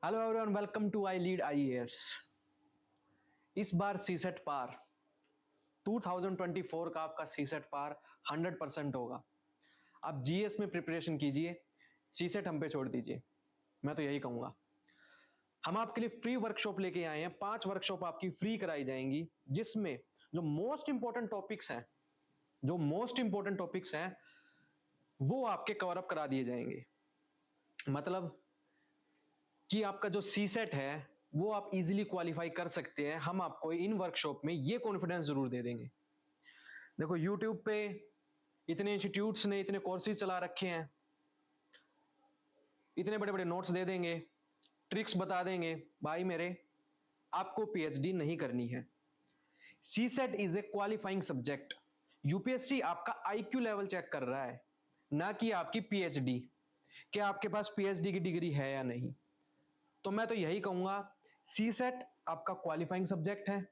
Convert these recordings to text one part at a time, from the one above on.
Hello everyone, welcome to I lead IAS. इस बार CSAT पार 2024 का आपका सीसेट पार 100% होगा। आप जीएस में प्रिपरेशन कीजिए, सीसेट हम पे छोड़ दीजिए। मैं तो यही कहूंगा। हम आपके लिए फ्री वर्कशॉप लेके आए हैं। 5 वर्कशॉप आपकी फ्री कराई जाएंगी, जिसमें जो मोस्ट इंपॉर्टेंट टॉपिक्स हैं वो आपके कवर अप करा दिए जाएंगे। मतलब कि आपका जो सीसेट है वो आप इजीली क्वालिफाई कर सकते हैं। हम आपको इन वर्कशॉप में ये कॉन्फिडेंस जरूर दे देंगे। देखो, यूट्यूब पे इतने इंस्टीट्यूट्स ने इतने कोर्सेज चला रखे हैं, इतने बड़े बड़े नोट्स दे देंगे, ट्रिक्स बता देंगे। भाई मेरे, आपको पीएचडी नहीं करनी है। CSAT is a qualifying subject. UPSC आपका आईक्यू लेवल चेक कर रहा है, ना कि आपकी पीएचडी। क्या आपके पास पीएचडी की डिग्री है या नहीं। तो मैं तो यही कहूंगा, सीसेट आपका क्वालिफाइंग सब्जेक्ट है।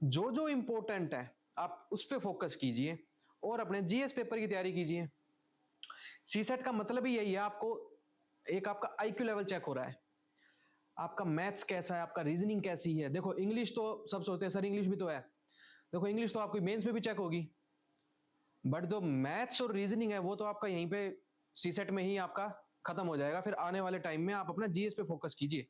जो जो इंपॉर्टेंट है आप उस पर फोकस कीजिए और अपने जीएस पेपर की तैयारी कीजिए। सीसेट का मतलब ही यही है, आपको एक आपका आईक्यू लेवल चेक हो रहा है, आपका मैथ्स कैसा है, आपका रीजनिंग कैसी है। देखो, इंग्लिश तो सब सोचते हैं सर इंग्लिश भी तो है। देखो, इंग्लिश तो आपकी मेंस में भी चेक होगी, बट जो मैथ्स और रीजनिंग है वो तो आपका यहीं पे सीसेट में ही आपका खत्म हो जाएगा। फिर आने वाले टाइम में आप अपना जीएस पे फोकस कीजिए।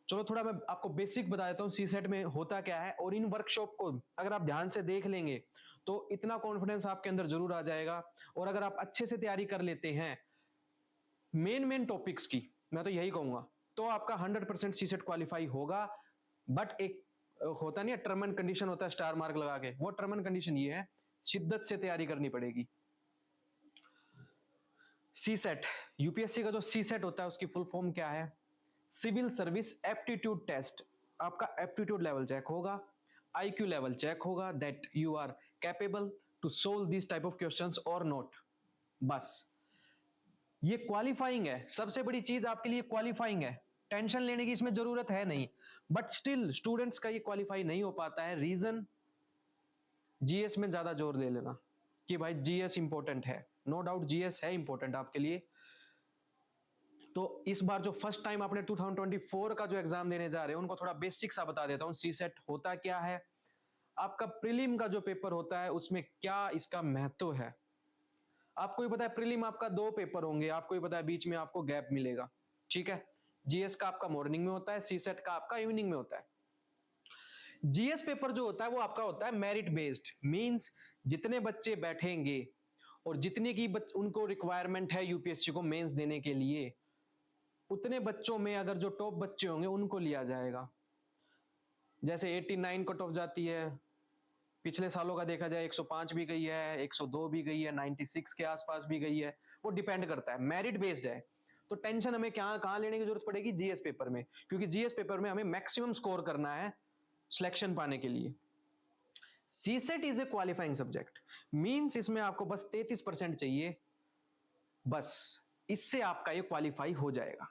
चलो, थोड़ा मैं आपको बेसिक बता देता हूँ सीसेट में होता क्या है, और इन वर्कशॉप को अगर आप ध्यान से देख लेंगे तो इतना कॉन्फिडेंस आपके अंदर जरूर आ जाएगा। और अगर आप अच्छे से तैयारी कर लेते हैं मेन टॉपिक्स की, मैं तो यही कहूंगा, तो आपका 100% सीसेट क्वालिफाई होगा। बट एक होता नहीं है, टर्म एंड कंडीशन होता है स्टार मार्क लगा के। वो टर्म एंड कंडीशन ये है, शिद्दत से तैयारी करनी पड़ेगी। सीसेट, यूपीएससी का जो सीसेट होता है उसकी फुल फॉर्म क्या है? Civil service aptitude test. आपका एप्टीट्यूड लेवल चेक होगा, आईक्यू लेवल चेक होगा, that you are capable to solve this type of questions और नॉट। बस ये क्वालिफाइंग है। सबसे बड़ी चीज आपके लिए क्वालिफाइंग है। टेंशन लेने की इसमें जरूरत है नहीं, बट स्टिल स्टूडेंट्स का ये क्वालिफाई नहीं हो पाता है। रीजन, जीएस में ज्यादा जोर दे लेना कि भाई जीएस इंपॉर्टेंट है। नो डाउट जीएस है इंपॉर्टेंट आपके लिए। तो इस बार जो फर्स्ट टाइम आपने 2024 का जो एग्जाम देने जा रहे हैं उनको थोड़ा बेसिक सा बता देता हूं। सीसेट होता क्या है, आपका प्रीलिम का जो पेपर होता है उसमें क्या इसका महत्व है। आपको भी पता है प्रीलिम आपका 2 पेपर होंगे, आपको भी पता है बीच में आपको गैप मिलेगा। ठीक है, जीएस का आपका मॉर्निंग में होता है, सीसेट का आपका इवनिंग में होता है। जीएस पेपर जो होता है वो आपका होता है मेरिट बेस्ड, मींस जितने बच्चे बैठेंगे और जितने की उनको रिक्वायरमेंट है यूपीएससी को मेंस देने के लिए, उतने बच्चों में अगर जो टॉप बच्चे होंगे उनको लिया जाएगा। जैसे 89 कट ऑफ जाती है, पिछले सालों का देखा जाए 105 भी गई है, 102 भी गई है, 96 के आसपास भी गई है। वो डिपेंड करता है, मेरिट बेस्ड है। तो टेंशन हमें क्या कहां लेने की जरूरत पड़ेगी? जीएस पेपर में, क्योंकि जीएस पेपर में हमें मैक्सिमम स्कोर करना है सिलेक्शन पाने के लिए। CSAT is a qualifying subject, means इसमें आपको बस 33% चाहिए, बस इससे आपका ये क्वालिफाई हो जाएगा।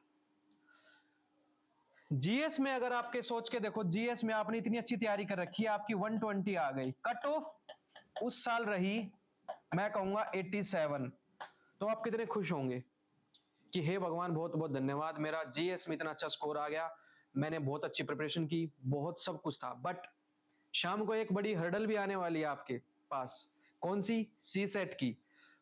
जीएस में अगर आपके सोच के देखो, जीएस में आपने इतनी अच्छी तैयारी कर रखी है, आपकी 120 आ गई, कट ऑफ उस साल रही मैं कहूंगा 87। तो आप कितने खुश होंगे कि हे भगवान, बहुत बहुत धन्यवाद, मेरा जीएस में इतना अच्छा स्कोर आ गया, मैंने बहुत अच्छी प्रिपरेशन की, बहुत सब कुछ था। बट शाम को एक बड़ी हर्डल भी आने वाली है आपके पास। कौन सी? सीसेट की।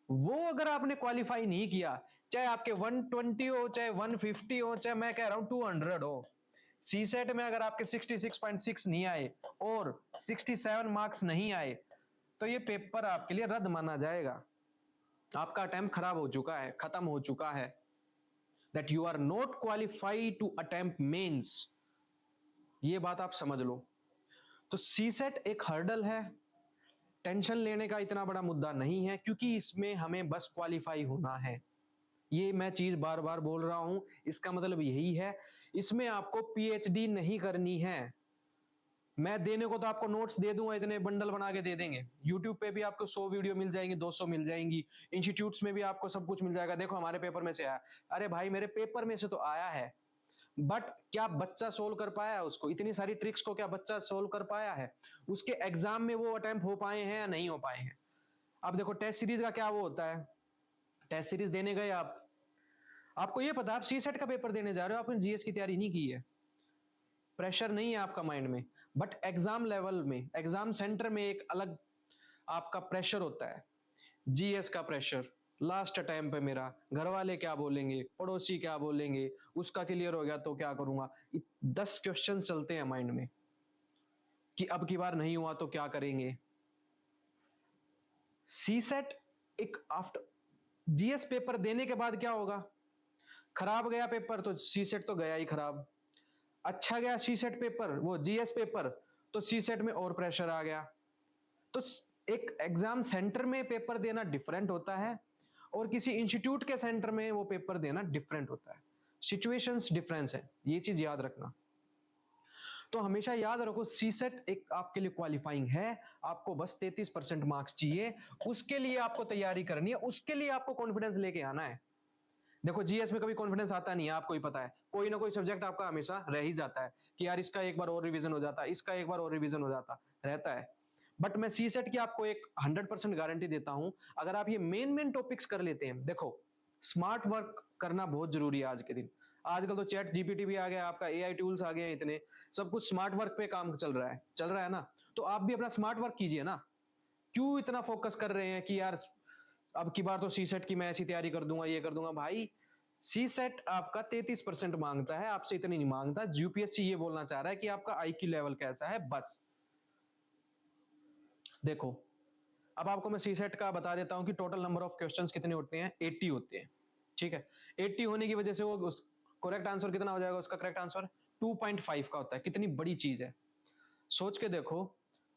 वो अगर आपने क्वालिफाई नहीं किया, चाहे आपके 120 हो, चाहे 150 हो, चाहे मैं कह रहा हूं 200 हो, सीसेट में अगर आपके 66.6 नहीं आए और 67 मार्क्स नहीं आए, तो ये पेपर आपके लिए रद्द माना जाएगा। आपका अटेम्प्ट खराब हो चुका है, खत्म हो चुका है। That you are not qualified to attempt mains. ये बात आप समझ लो। तो सीसेट एक हर्डल है, टेंशन लेने का इतना बड़ा मुद्दा नहीं है, क्योंकि इसमें हमें बस क्वालिफाई होना है। ये मैं चीज बार बार बोल रहा हूं, इसका मतलब यही है। इसमें आपको पीएचडी नहीं करनी है। मैं देने को तो आपको नोट्स दे दूंगा, इतने बंडल बना के दे देंगे। यूट्यूब पे भी आपको 100 वीडियो मिल जाएंगी, 200 मिल जाएंगी, इंस्टीट्यूट्स में भी आपको सब कुछ मिल जाएगा। देखो, हमारे पेपर में से आया। अरे भाई, मेरे पेपर में से तो आया है, बट क्या बच्चा सोल्व कर पाया है उसको? इतनी सारी ट्रिक्स को क्या बच्चा सोल्व कर पाया है? उसके एग्जाम में वो अटेम्प्ट हो पाए हैं या नहीं हो पाए हैं? अब देखो, टेस्ट सीरीज का क्या वो होता है, टेस्ट सीरीज देने गए आप, आपको ये पता है आप सी सेट का पेपर देने जा रहे हो, आपने जीएस की तैयारी नहीं की है, प्रेशर नहीं है आपका माइंड में, बट एग्जाम लेवल में, एग्जाम सेंटर में एक अलग आपका प्रेशर होता है, जीएस का प्रेशर। लास्ट टाइम पे मेरा घर वाले क्या बोलेंगे, पड़ोसी क्या बोलेंगे, उसका क्लियर हो गया तो क्या करूंगा, 10 क्वेश्चन चलते हैं माइंड में कि अब की बार नहीं हुआ तो क्या करेंगे। सी सेट एक आफ्टर जीएस पेपर देने के बाद क्या होगा, खराब गया पेपर तो सी सेट तो गया ही खराब, अच्छा गया सी सेट पेपर, वो जीएस पेपर, तो सी सेट में और प्रेशर आ गया। तो एक एग्जाम सेंटर में पेपर देना डिफरेंट होता है और किसी इंस्टीट्यूट के सेंटर में वो पेपर देना डिफरेंट होता है, सिचुएशंस डिफरेंस है, ये चीज याद रखना। तो हमेशा याद रखो सी सेट एक आपके लिए क्वालिफाइंग है, आपको बस 33% मार्क्स चाहिए, उसके लिए आपको तैयारी करनी है, उसके लिए आपको कॉन्फिडेंस लेके आना है। देखो जीएस में कभी कॉन्फिडेंस आता नहीं है, आपको ही पता है, कोई ना कोई सब्जेक्ट आपका हमेशा रह ही जाता है कि यार इसका एक बार और रिवीजन हो जाता, इसका एक बार और रिवीजन हो जाता रहता है। बट मैं सी सेट की आपको एक 100% गारंटी देता हूं, अगर आप ये मेन टॉपिक्स कर लेते हैं। देखो स्मार्ट वर्क करना बहुत जरूरी है आज के दिन, आजकल तो चैट जीपीटी भी आ गया, आपका एआई टूल्स आ गए हैं, इतने सब कुछ स्मार्ट वर्क पे काम चल रहा है ना, तो आप भी अपना स्मार्ट वर्क कीजिए ना। क्यों इतना फोकस कर रहे हैं कि यार अब की बार तो सी सेट की मैं ऐसी तैयारी कर दूंगा, ये कर दूंगा, भाई सी सेट आपका 33% मांगता है, आपसे इतनी नहीं मांगता। यूपीएससी ये बोलना चाह रहा है कि आपका आईक्यू लेवल कैसा है, बस। देखो अब आपको मैं सी सेट का बता देता हूं कि टोटल नंबर ऑफ क्वेश्चंस कितने होते हैं, 80 होते हैं, ठीक है। 80 होने की वजह से वो करेक्ट आंसर कितना हो जाएगा, उसका करेक्ट आंसर 2.5 का होता है। कितनी बड़ी चीज है, सोच के देखो,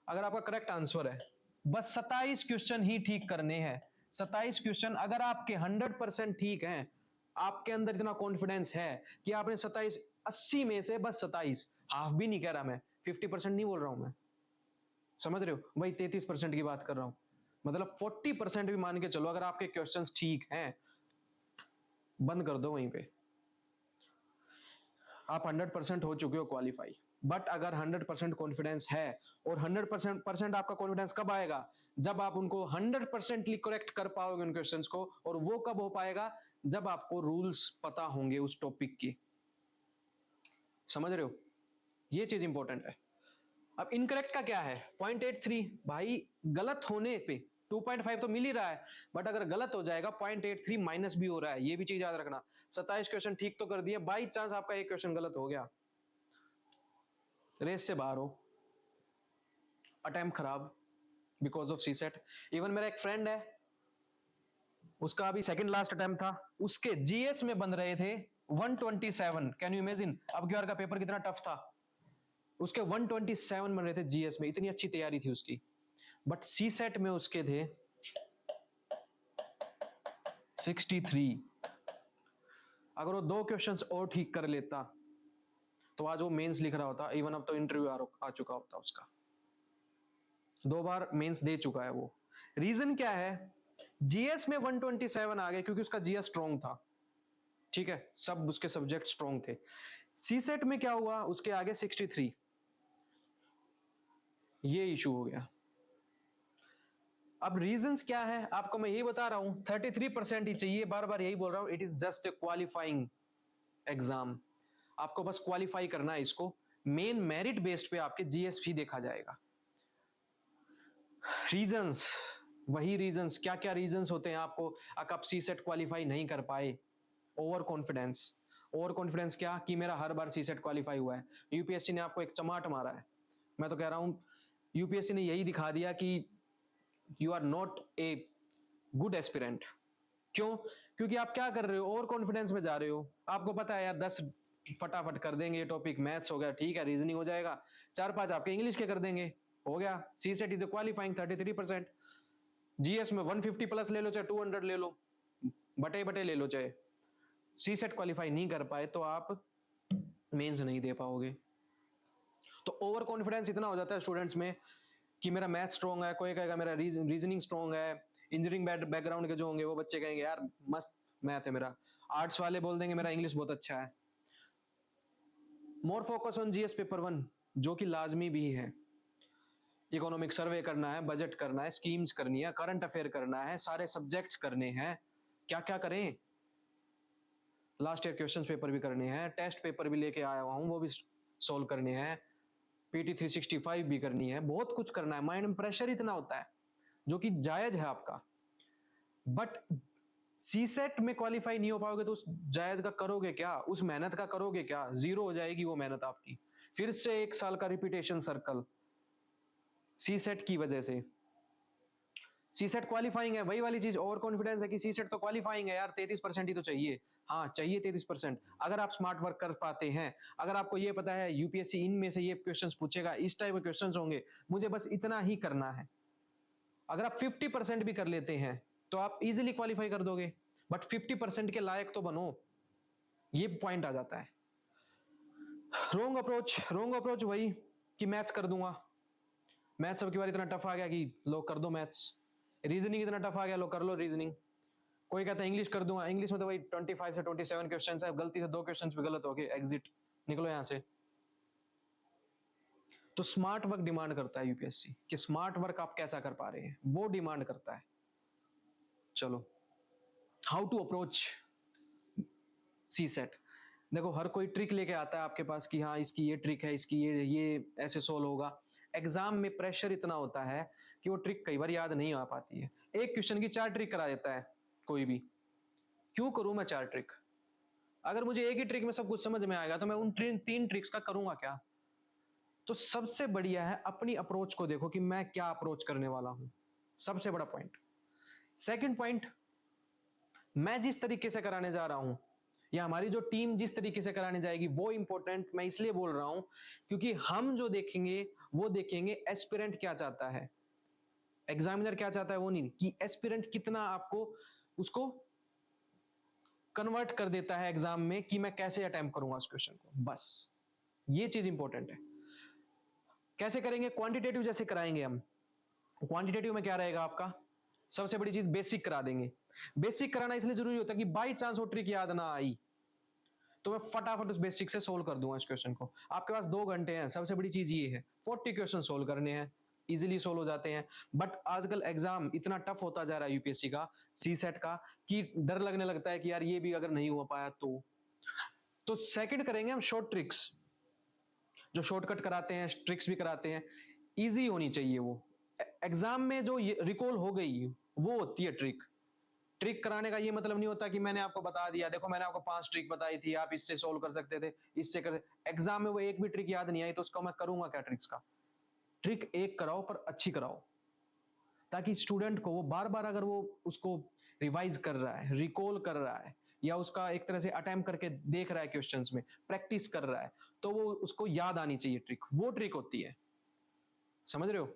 अगर आपका करेक्ट आंसर है, बस 27 क्वेश्चन ही ठीक करने हैं, 27 क्वेश्चन अगर आपके 100% ठीक हैं, आपके अंदर इतना कॉन्फिडेंस है कि आपने 27, 80 में से बस 27, हाफ भी नहीं कह रहा मैं, 50% नहीं बोल रहा हूं मैं, समझ रहे हो, वही 33% की बात कर रहा हूं, मतलब 40% भी मान के चलो, अगर आपके क्वेश्चंस ठीक हैं, बंद कर दो वहीं पे, आप 100% हो चुके हो क्वालिफाई। बट अगर 100% कॉन्फिडेंस है, और 100% आपका कॉन्फिडेंस कब आएगा, जब आप उनको 100% करेक्ट कर पाओगे उन क्वेश्चंस को, और वो कब हो पाएगा, जब आपको रूल्स पता होंगे उस टॉपिक की, समझ रहे हो, ये चीज इंपॉर्टेंट है। अब इनकरेक्ट का क्या है, 0.83, भाई गलत होने पे 2.5 तो मिल ही रहा है, बट अगर गलत हो जाएगा 0.83 माइनस भी हो रहा है, ये भी चीज याद रखना। 27 क्वेश्चन ठीक तो कर दिए, बाई चांस आपका एक क्वेश्चन गलत हो गया, रेस से बाहर हो, अटेम्प्ट खराब, because of CSAT. Even मेरा एक फ्रेंड है, उसका अभी सेकंड लास्ट अटेम्प्ट था, उसके जीएस में बन रहे थे 127, कैन यू इमेजिन अब की बार का पेपर कितना टफ था, उसके 127 बन रहे थे जीएस में, इतनी अच्छी तैयारी थी उसकी, बट सी सेट में उसके थे 63। अगर वो 2 क्वेश्चंस और ठीक कर लेता तो आज वो मेंस लिख रहा होता, इवन अब तो इंटरव्यू आ चुका होता उसका, 2 बार मेंस दे चुका है वो। रीजन क्या है, जीएस में 127 आ गए क्योंकि उसका जीएस स्ट्रॉन्ग था, ठीक है, सब उसके सब्जेक्ट स्ट्रॉन्ग थे। सी सेट में क्या हुआ, उसके आगे 63, ये इशू हो गया। अब रीजंस क्या है आपको मैं यही बता रहा हूं, 33% ही चाहिए, बार बार यही बोल रहा हूं, it is just a qualifying exam, आपको बस क्वालिफाई करना है इसको, मेन मेरिट बेस्ड पे आपके जीएसपी देखा जाएगा। रीजंस, वही रीजंस, क्या क्या रीजंस होते हैं आपको, अगर आप सी सेट क्वालिफाई नहीं कर पाए, ओवर कॉन्फिडेंस, ओवर कॉन्फिडेंस क्या कि मेरा हर बार सी सेट क्वालिफाई हुआ है, यूपीएससी ने आपको एक चमाट मारा है, मैं तो कह रहा हूं यूपीएससी ने यही दिखा दिया कि you are not a good aspirant. क्यों, क्योंकि आप क्या कर रहे हो, ओवर कॉन्फिडेंस में जा रहे हो, आपको पता है यार 10 फटाफट कर देंगे ये टॉपिक, मैथ्स हो गया ठीक है, रीजनिंग हो जाएगा, 4-5 आपके इंग्लिश के कर देंगे, हो गया, सी सेट इज क्वालिफाइंग 33%। जीएस में 150 प्लस ले लो, चाहे 200 ले लो, बटे बटे ले लो, चाहे सी सेट क्वालिफाई नहीं कर पाए तो आप मेंस नहीं दे पाओगे। तो ओवर कॉन्फिडेंस इतना हो जाता है स्टूडेंट्स में कि मेरा मैथ स्ट्रॉन्ग है, कोई कहेगा मेरा रीजनिंग स्ट्रॉन्ग है, इंजीनियरिंग बैकग्राउंड के जो होंगे वो बच्चे कहेंगे यार मस्त मैथ है मेरा, आर्ट्स वाले बोल देंगे मेरा इंग्लिश बहुत अच्छा है। More focus on GS paper 1, जो कि लाजमी भी है, इकोनॉमिक सर्वे करना है, बजट करना है, स्कीम्स करनी है, करंट अफेयर करना है, सारे सब्जेक्ट्स करने हैं, क्या क्या करें, लास्ट ईयर क्वेश्चन पेपर भी करने हैं, टेस्ट पेपर भी लेके आया हुआ हूँ, वो भी सोल्व करने हैं, पीटी 365 भी करनी है, बहुत कुछ करना है। माइंड में प्रेशर इतना होता है जो कि जायज है आपका, बट सी सेट में क्वालिफाई नहीं हो पाओगे तो उस जायज का करोगे क्या, उस मेहनत का करोगे क्या? जीरो हो जाएगी वो मेहनत आपकी। फिर से 1 साल का रिपीटेशन सर्कल सी सेट की वजह से। सी सेट क्वालिफाइंग है, वही वाली चीज, ओवर कॉन्फिडेंस है कि सी सेट तो क्वालिफाइंग है यार, 33% ही तो चाहिए। हाँ चाहिए 33%, अगर आप स्मार्ट वर्क कर पाते हैं, अगर आपको ये पता है यूपीएससी इनमें से ये क्वेश्चंस पूछेगा, इस टाइप के क्वेश्चंस होंगे, मुझे बस इतना ही करना है, अगर आप 50% भी कर लेते हैं तो आप इजीली क्वालिफाई कर दोगे। बट 50% के लायक तो बनो, ये पॉइंट आ जाता है। रोंग अप्रोच वही कि मैथ्स कर दूंगा, मैथ्स अब की बार इतना टफ आ गया कि लो कर दो मैथ्स, रीजनिंग इतना टफ आ गया, लो कर लो रीजनिंग। कोई कहता है इंग्लिश कर दूंगा, इंग्लिश में तो वही 25 से 27 क्वेश्चन है, गलती से 2 क्वेश्चन भी गलत हो गए, एग्जिट, निकलो यहां से। तो स्मार्ट वर्क डिमांड करता है यूपीएससी कि स्मार्ट वर्क आप कैसा कर पा रहे हैं, वो डिमांड करता है। चलो, how to approach CSAT. देखो हर कोई ट्रिक लेके आता है आपके पास कि हाँ इसकी ये ट्रिक है, इसकी ये ऐसे सोल्व होगा। एग्जाम में प्रेशर इतना होता है कि वो ट्रिक कई बार याद नहीं आ पाती है। एक क्वेश्चन की 4 ट्रिक करा देता है कोई भी, क्यों करूं मैं 4 ट्रिक? अगर मुझे एक ही ट्रिक में सब कुछ समझ में आएगा तो मैं उन 3 ट्रिक्स का करूंगा क्या? तो सबसे बढ़िया है अपनी अप्रोच को देखो कि मैं क्या अप्रोच करने वाला हूं, सबसे बड़ा पॉइंट। सेकंड पॉइंट, मैं जिस तरीके से कराने जा रहा हूं या हमारी जो टीम जिस तरीके से कराने जाएगी वो इंपॉर्टेंट मैं इसलिए बोल रहा हूं क्योंकि हम जो देखेंगे वो देखेंगे एस्पिरेंट क्या चाहता है, एग्जामिनर क्या चाहता है वो नहीं, कि एस्पिरेंट कितना आपको उसको कन्वर्ट कर देता है एग्जाम में कि मैं कैसे अटेम्प्ट करूंगा उस क्वेश्चन को, बस ये चीज इंपॉर्टेंट है। कैसे करेंगे? क्वांटिटेटिव जैसे कराएंगे हम। क्वांटिटेटिव में क्या रहेगा आपका? सबसे बड़ी चीज बेसिक करा देंगे। बेसिक कराना इसलिए जरूरी होता है कि बाई चांस वो ट्रिक याद ना आई तो मैं फटाफट उस बेसिक से सोल्व कर दूंगा इस क्वेश्चन को। आपके पास 2 घंटे हैं, सबसे बड़ी चीज ये है 40 क्वेश्चन सोल्व करने हैं, इजीली सोल्व हो जाते हैं। बट आजकल एग्जाम इतना टफ होता जा रहा है यूपीएससी का, सी सेट का, कि डर लगने लगता है कि यार ये भी अगर नहीं हो पाया तो सेकंड करेंगे हम शॉर्ट ट्रिक्स, जो शॉर्टकट कराते हैं, ट्रिक्स भी कराते हैं, इजी होनी चाहिए वो। एग्जाम में जो रिकॉल हो गई वो होती है ट्रिक। ट्रिक कराने का ये मतलब नहीं होता कि मैंने आपको बता दिया, देखो मैंने आपको 5 ट्रिक बताई थी, आप इससे सोल्व कर सकते थे, इससे कर। एग्जाम में वो एक भी ट्रिक याद नहीं आई तो उसका मैं करूंगा क्या ट्रिक्स का? ट्रिक एक कराओ पर अच्छी कराओ, ताकि स्टूडेंट को वो बार बार अगर वो उसको रिवाइज कर रहा है, रिकॉल कर रहा है, या उसका एक तरह से अटेम्प्ट करके देख रहा है क्वेश्चंस में, प्रैक्टिस कर रहा है, तो वो उसको याद आनी चाहिए ट्रिक, वो ट्रिक होती है। समझ रहे हो?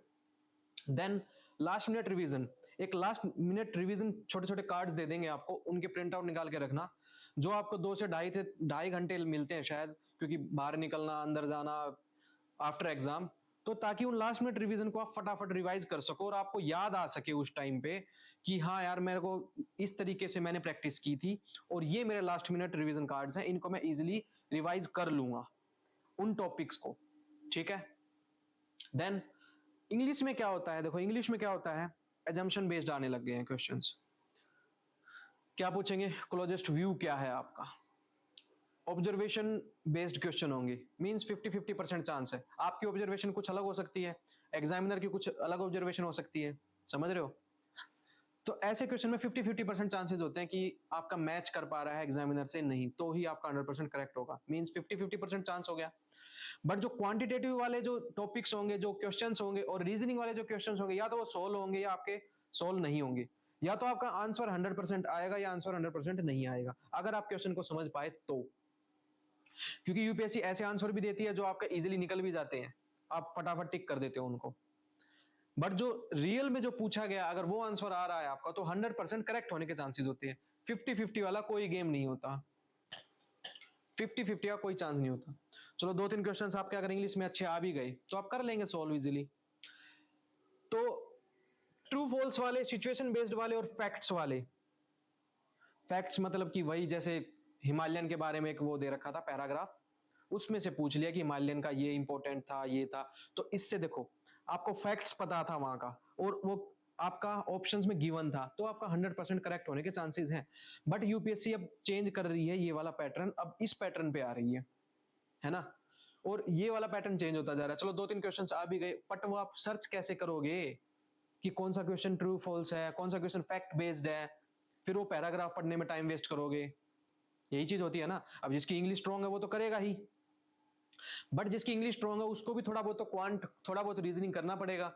Then last minute revision. एक लास्ट मिनट रिवीजन छोटे छोटे कार्ड्स दे देंगे आपको, उनके प्रिंट आउट निकाल के रखना, जो आपको 2 से ढाई घंटे मिलते हैं शायद, क्योंकि बाहर निकलना, अंदर जाना आफ्टर एग्जाम, तो ताकि उन लास्ट मिनट रिवीजन को आप फटाफट रिवाइज कर सको और आपको याद आ सके उस टाइम पे कि हाँ यार मेरे को इस तरीके से मैंने प्रैक्टिस की थी और ये मेरे लास्ट मिनट रिवीजन कार्ड्स हैं, इनको मैं इजीली रिवाइज कर लूंगा उन टॉपिक्स को। ठीक है? देन इंग्लिश में क्या होता है? देखो इंग्लिश में क्या होता है, एजम्पशन बेस्ड आने लग गए हैं क्वेश्चंस। क्या पूछेंगे? क्लोजेस्ट व्यू क्या है आपका? ऑब्जर्वेशन बेस्ड क्वेश्चन होंगे, मींस 50-50% चांस है। आपकी ऑब्जर्वेशन कुछ अलग हो सकती है, एग्जामिनर की कुछ अलग ऑब्जर्वेशन हो सकती है। समझ रहे हो? तो ऐसे क्वेश्चन में 50-50% चांसेस होते हैं कि आपका मैच कर पा रहा है एग्जामिनर से, नहीं तो ही आपका 100% करेक्ट होगा, मींस 50-50% चांस हो गया। बट जो क्वांटिटेटिव वाले जो टॉपिक्स होंगे, जो क्वेश्चंस होंगे, और रीजनिंग वाले जो क्वेश्चंस होंगे, या तो वो सोल्व होंगे या आपके सोल्व नहीं होंगे, या तो आपका आंसर 100% आएगा या आंसर 100% नहीं आएगा, अगर आप क्वेश्चन को समझ पाए तो। क्योंकि यूपीएससी ऐसे आंसर भी देती है जो आपका इजीली निकल भी जाते हैं, आप फटाफट टिक कर देते हो उनको। बट जो रियल में जो पूछा गया अगर वो आंसर आ रहा है आपका, तो 100% करेक्ट होने के चांसेस होते हैं। 50-50 वाला कोई गेम नहीं होता, 50-50 का कोई चांस नहीं होता। चलो 2-3 क्वेश्चंस आपके अगर इंग्लिश में अच्छे आ भी गए तो आप कर लेंगे सॉल्व इजीली। तो ट्रू फॉल्स वाले, सिचुएशन बेस्ड वाले और फैक्ट्स वाले। फैक्ट्स मतलब कि वही जैसे हिमालयन के बारे में एक वो दे रखा था पैराग्राफ, उसमें से पूछ लिया कि हिमालयन का ये इंपॉर्टेंट था, ये था, तो इससे देखो आपको फैक्ट्स पता था वहां का, और वो आपका ऑप्शंस में गिवन था तो आपका 100% करेक्ट होने के चांसेस हैं। बट यूपीएससी अब चेंज कर रही है ये वाला पैटर्न, अब इस पैटर्न पे आ रही है ना, और ये वाला पैटर्न चेंज होता जा रहा है। चलो 2-3 क्वेश्चंस आ भी गए, बट वो आप सर्च कैसे करोगे कि कौन सा क्वेश्चन ट्रू फॉल्स है, कौन सा क्वेश्चन फैक्ट बेस्ड है, फिर वो पैराग्राफ पढ़ने में टाइम वेस्ट करोगे, यही चीज होती है ना। अब जिसकी इंग्लिश स्ट्रॉन्ग है वो तो करेगा ही, बट जिसकी इंग्लिश स्ट्रॉन्ग है उसको भी थोड़ा बहुत तो क्वांट, थोड़ा बहुत रीजनिंग करना पड़ेगा।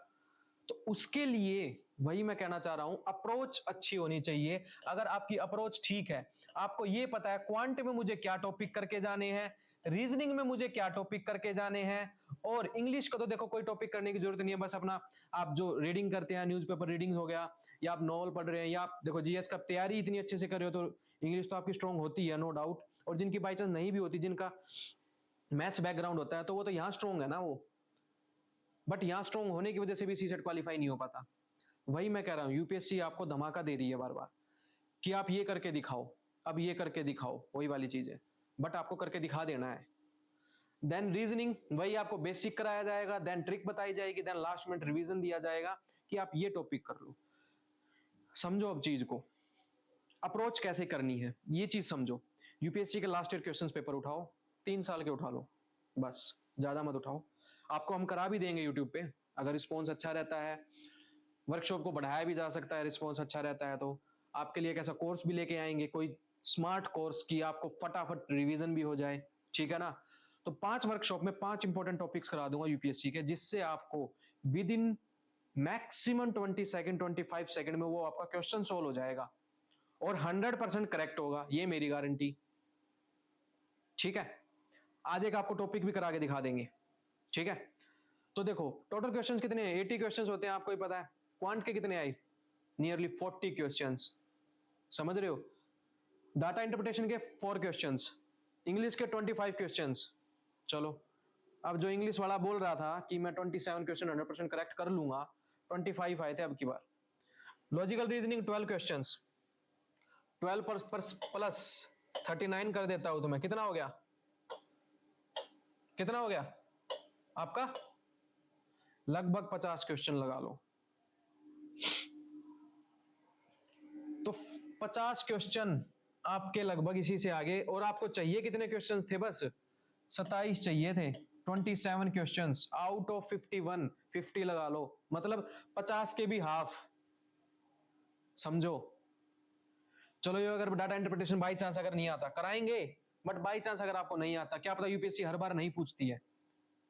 तो उसके लिए वही मैं कहना चाह रहा हूं, अप्रोच अच्छी होनी चाहिए। अगर आपकी अप्रोच ठीक है, आपको ये पता है क्वांट में मुझे क्या टॉपिक करके जाने हैं, रीजनिंग में मुझे क्या टॉपिक करके जाने हैं, और इंग्लिश का तो देखो कोई टॉपिक करने की जरूरत नहीं है, बस अपना आप जो रीडिंग करते हैं, न्यूज़पेपर रीडिंग हो गया, या आप नॉवल पढ़ रहे हैं, या आप देखो जीएस का तैयारी इतनी अच्छे से कर रहे हो तो इंग्लिश तो आपकी स्ट्रॉन्ग होती है, नो डाउट। और जिनकी बाई चांस नहीं भी होती, जिनका मैथ्स बैकग्राउंड होता है, तो वो तो यहाँ स्ट्रॉन्ग है ना वो, बट यहाँ स्ट्रॉन्ग होने की वजह से भी सीसेट क्वालिफाई नहीं हो पाता। वही मैं कह रहा हूँ, यूपीएससी आपको धमाका दे रही है बार बार कि आप ये करके दिखाओ, अब ये करके दिखाओ, वही वाली चीज है, बट आपको करके दिखा देना है। देन रीजनिंग वही आपको बेसिक कराया जाएगा, देन ट्रिक बताई जाएगी, देन लास्ट में रिवीजन दिया जाएगा कि आप ये टॉपिक कर लो। समझो अब चीज को, अप्रोच कैसे करनी है ये चीज समझो। यूपीएससी के लास्ट ईयर क्वेश्चन पेपर उठाओ, 3 साल के उठा लो, बस ज्यादा मत उठाओ। आपको हम करा भी देंगे यूट्यूब पे, अगर रिस्पॉन्स अच्छा रहता है, वर्कशॉप को बढ़ाया भी जा सकता है, रिस्पॉन्स अच्छा रहता है तो आपके लिए एक ऐसा कोर्स भी लेके आएंगे, कोई स्मार्ट कोर्स की आपको फटाफट रिवीजन भी हो जाए, ठीक है ना। तो 5 वर्कशॉप में 5 इंपॉर्टेंट टॉपिक्स करा दूंगा यूपीएससी के, जिससे आपको with in maximum 20 second 25 second में वो आपका क्वेश्चन सोल्व हो जाएगा और 100% करेक्ट होगा, ये मेरी गारंटी, ठीक है। आज एक आपको टॉपिक भी करा के दिखा देंगे, ठीक है। तो देखो टोटल क्वेश्चंस कितने हैं, 80 क्वेश्चंस होते हैं, आपको ही पता है। क्वांट के कितने आए, नियरली 40 क्वेश्चंस, समझ रहे हो। डाटा इंटरप्रिटेशन के 4 क्वेश्चंस, इंग्लिश के 25 क्वेश्चंस। चलो अब जो इंग्लिश वाला बोल रहा था कि मैं 27 क्वेश्चन 100% करेक्ट कर लूंगा, 25 आए थे अब की बार। लॉजिकल रीजनिंग 12 क्वेश्चंस, 12 प्लस 39 कर देता हूं तो मैं, कितना हो गया, कितना हो गया आपका, लगभग 50 क्वेश्चन लगा लो। तो 50 क्वेश्चन आपके लगभग इसी से आगे, और आपको चाहिए कितने क्वेश्चंस थे, बस 27 चाहिए थे। 27 क्वेश्चंस आउट ऑफ 51, 50 लगा लो, मतलब 50 के भी हाफ, समझो। चलो ये अगर डाटा इंटरप्रिटेशन बाई चांस अगर नहीं आता कराएंगे, बट बाई चांस अगर आपको नहीं आता, क्या पता यूपीएससी हर बार नहीं पूछती है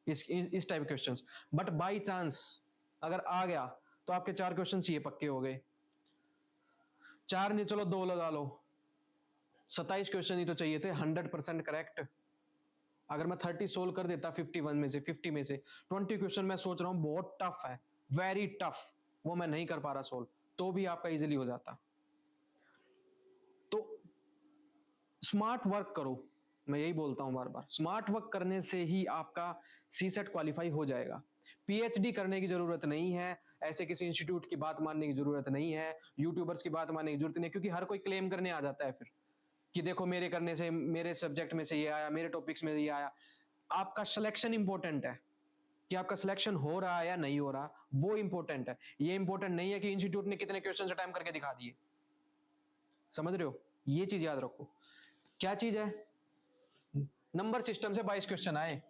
इस type questions, but by chance अगर आ गया तो आपके 4 क्वेश्चंस ये पक्के हो गए। 4 नहीं, चलो 2 लगा लो, 27 क्वेश्चन ही तो चाहिए थे 100% करेक्ट। अगर मैं 30 सोल्व कर देता 51 में से, 50 में से 20 क्वेश्चन मैं सोच रहा हूं बहुत टफ है, वेरी टफ, वो मैं नहीं कर पा रहा सोल्व, तो भी आपका इजीली हो जाता। तो स्मार्ट वर्क करो, मैं यही बोलता हूं बार बार, स्मार्ट वर्क करने से ही आपका सीसेट क्वालिफाई हो जाएगा। पीएचडी करने की जरूरत नहीं है, ऐसे किसी इंस्टीट्यूट की बात मानने की जरूरत नहीं है, यूट्यूबर्स की बात मानने की जरूरत नहीं है, क्योंकि हर कोई क्लेम करने आ जाता है फिर कि देखो मेरे करने से, मेरे सब्जेक्ट में से ये आया, मेरे टॉपिक्स में ये आया। आपका सिलेक्शन इंपॉर्टेंट है, कि आपका सिलेक्शन हो रहा है या नहीं हो रहा, वो इंपॉर्टेंट है। ये इंपॉर्टेंट नहीं है कि इंस्टीट्यूट ने कितने क्वेश्चन अटेम्प्ट करके दिखा दिए, समझ रहे हो, ये चीज याद रखो। क्या चीज है, नंबर सिस्टम से 22 क्वेश्चन आए,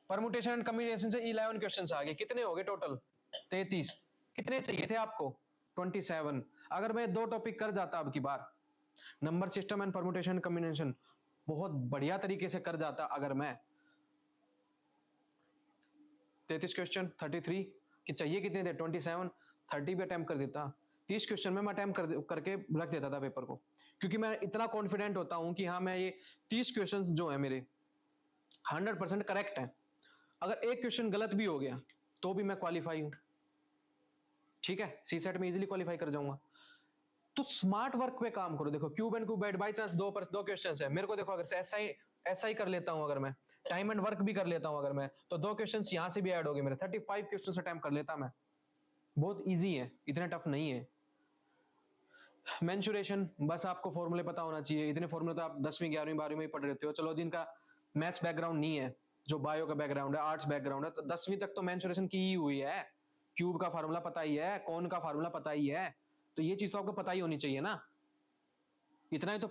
परमुटेशन एंड कॉम्बिनेशन से 11 क्वेश्चन आ गए, कितने हो गए टोटल 33, कितने चाहिए थे आपको 27। अगर मैं 2 टॉपिक कर जाता अब की बार, number system and permutation combination बहुत बढ़िया तरीके से कर जाता, अगर मैं 33 क्वेश्चन 33 कि चाहिए कितने थे 27, 30 भी अटेम्प्ट कर देता, 30 क्वेश्चन में मैं अटेम्प्ट करके रख देता था पेपर को, क्योंकि मैं इतना कॉन्फिडेंट होता हूं कि हाँ मैं ये 30 क्वेश्चन जो है मेरे 100% करेक्ट है। अगर एक क्वेश्चन गलत भी हो गया तो भी मैं क्वालिफाई हूं, ठीक है, सी सेट में इजीली क्वालिफाई कर जाऊंगा। तो स्मार्ट वर्क पे काम करो। देखो cube and cube by chance 2 question है मेरे को, देखो अगर ऐसा ही कर लेता हूं, अगर मैं टाइम एंड वर्क भी कर लेता हूं अगर मैं, तो 2 क्वेश्चन यहां से भी ऐड हो गए मेरे, 35 क्वेश्चन अटेम्प्ट कर लेता मैं, बहुत इजी है, इतना टफ नहीं है। मेंसुरेशन बस आपको फॉर्मूले पता होना चाहिए, इतने फॉर्मूले तो आप 10वीं 11वीं 12वीं में ही पढ़ रहे हो। चलो जिनका मैथ्स बैकग्राउंड नहीं है, जो बायो का बैकग्राउंड है, आर्ट्स बैकग्राउंड है, तो 10वीं तक तो मेंसुरेशन की ही हुई है, क्यूब का फार्मूला पता ही है, कौन का फार्मूला पता ही है, तो ये चीज तो आपको पता ही होनी चाहिए ना, इतना ही तो